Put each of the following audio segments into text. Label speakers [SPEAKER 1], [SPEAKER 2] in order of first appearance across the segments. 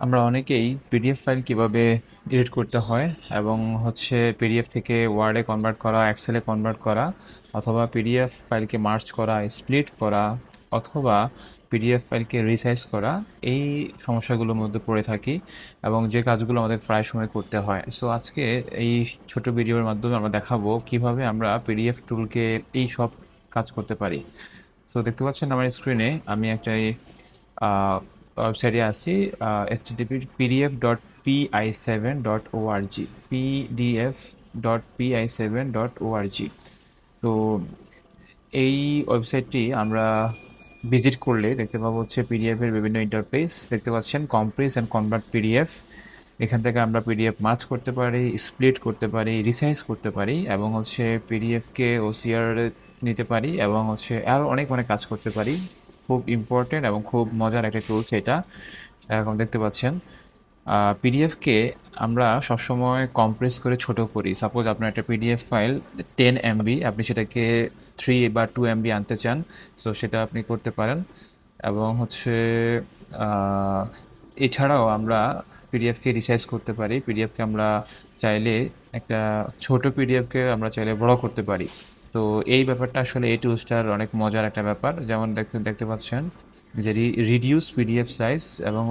[SPEAKER 1] আমরা অনেকেই PDF file কিভাবে এডিট করতে হয় এবং পিডিএফ থেকে ওয়ার্ডে কনভার্ট করা, এক্সেলে কনভার্ট করা, অথবা পিডিএফ ফাইলকে মার্জ করা, স্প্লিট করা, অথবা পিডিএফ ফাইলকে রিসাইজ করা, এই সমস্যাগুলোর মধ্যে পড়ে থাকি এবং যে কাজগুলো আমাদের প্রায় সময় করতে হয়। সো আজকে এই ছোট ভিডিওর মাধ্যমে আমরা দেখাবো কিভাবে আমরা পিডিএফ টুলকে এই সব কাজ করতে পারি। সো দেখতে পাচ্ছেন আমার স্ক্রিনে আমি একটা ওয়েবসাইটে আছি, http pdf.pi7.org, pdf.pi7.org। তো এই ওয়েবসাইটটি আমরা ভিজিট করলে দেখতে পাবো পিডিএফ এর বিভিন্ন ইন্টারফেস দেখতে পাচ্ছেন, কম্প্রেস অ্যান্ড কনভার্ট পিডিএফ। এখান থেকে আমরা পিডিএফ মার্জ করতে পারি, স্প্লিট করতে পারি, রিসাইজ করতে পারি এবং পিডিএফকে ওসিআর নিতে পারি এবং আরও অনেক অনেক কাজ করতে পারি। খুব ইম্পর্টেন্ট এবং খুব মজার একটা টুলস এটা। এখন দেখতে পাচ্ছেন পিডিএফকে আমরা সবসময় কম্প্রেস করে ছোট করি। সাপোজ আপনার একটা পিডিএফ ফাইল 10 MB, আপনি সেটাকে 3 বা 2 MB আনতে চান, সো সেটা আপনি করতে পারেন। এবং আহ, এছাড়াও আমরা পিডিএফকে রিসাইজ করতে পারি। পিডিএফকে আমরা চাইলে একটা ছোট পিডিএফকে আমরা চাইলে বড় করতে পারি। তো এই ব্যাপারটা আসলে এই টুলসটার অনেক মজার একটা ব্যাপার। যেমন দেখতে দেখতে পাচ্ছেন যে রিডিউস পিডিএফ সাইজ এবং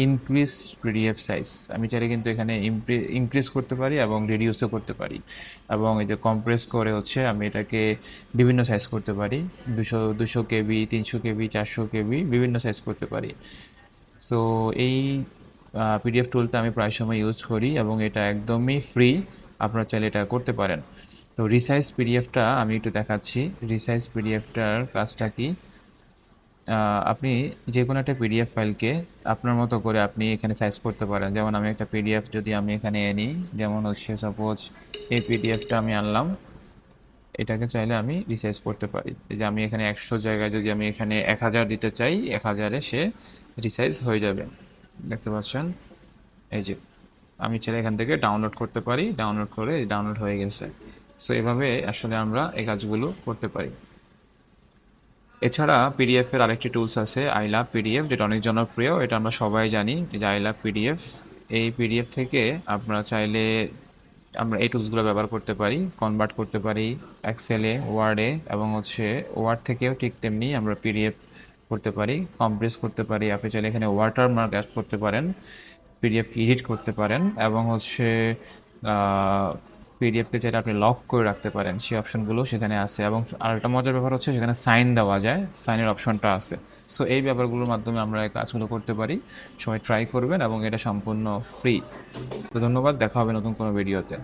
[SPEAKER 1] ইনক্রিজ পিডিএফ সাইজ। আমি চাইলে কিন্তু এখানে ইনক্রিজ করতে পারি এবং রিডিউসও করতে পারি, এবং এই যে কম্প্রেস করে আমি এটাকে বিভিন্ন সাইজ করতে পারি। 200 KB, 300 KB, 400 KB, বিভিন্ন সাইজ করতে পারি। সো এই পিডিএফ টুলটা আমি প্রায় সময় ইউজ করি এবং এটা একদমই ফ্রি। আপনারা চাইলে এটা করতে পারেন। তো রিসাইজ পিডিএফটা আমি একটু দেখাচ্ছি। রিসাইজ পিডিএফটার কাজটা কি, আপনি যে কোনো একটা পিডিএফ ফাইলকে আপনার মতো করে আপনি এখানে সাইজ করতে পারেন। যেমন আমি একটা পিডিএফ যদি আমি এখানে নিই, যেমন সাপোজ এই পিডিএফটা আমি আনলাম, এটাকে চাইলে আমি রিসাইজ করতে পারি। এই যে আমি এখানে 100 জায়গায় যদি আমি এখানে 1000 দিতে চাই, 1000-এ সে রিসাইজ হয়ে যাবে। দেখতে পাচ্ছেন, এই যে আমি চাইলে এখান থেকে ডাউনলোড করতে পারি, ডাউনলোড করে ডাউনলোড হয়ে গেছে। সো এভাবে আসলে আমরা এই কাজগুলো করতে পারি। এছাড়া পিডিএফ এর আরেকটি টুলস আছে, আই লাভ পিডিএফ, যেটা অনেক জনপ্রিয়। এটা আমরা সবাই জানি যে আই লাভ পিডিএফ। এই পিডিএফ থেকে আপনারা চাইলে আমরা এই টুলসগুলো ব্যবহার করতে পারি, কনভার্ট করতে পারি এক্সেলে, ওয়ার্ডে, এবং ওয়ার্ড থেকেও ঠিক তেমনি আমরা পিডিএফ করতে পারি, কম্প্রেস করতে পারি। আপনি চাইলে এখানে ওয়াটারমার্ক অ্যাড করতে পারেন, পিডিএফ এডিট করতে পারেন, এবং পিডিএফকে চাইলে আপনি লক করে রাখতে পারেন। সেই অপশনগুলো সেখানে আছে। এবং আরেকটা মজার ব্যাপার সেখানে সাইন দেওয়া যায়, সাইনের অপশনটা আছে। সো এই ব্যাপারগুলোর মাধ্যমে আমরা এই কাজগুলো করতে পারি। সবাই ট্রাই করবেন এবং এটা সম্পূর্ণ ফ্রি। তো ধন্যবাদ, দেখা হবে নতুন কোনো ভিডিওতে।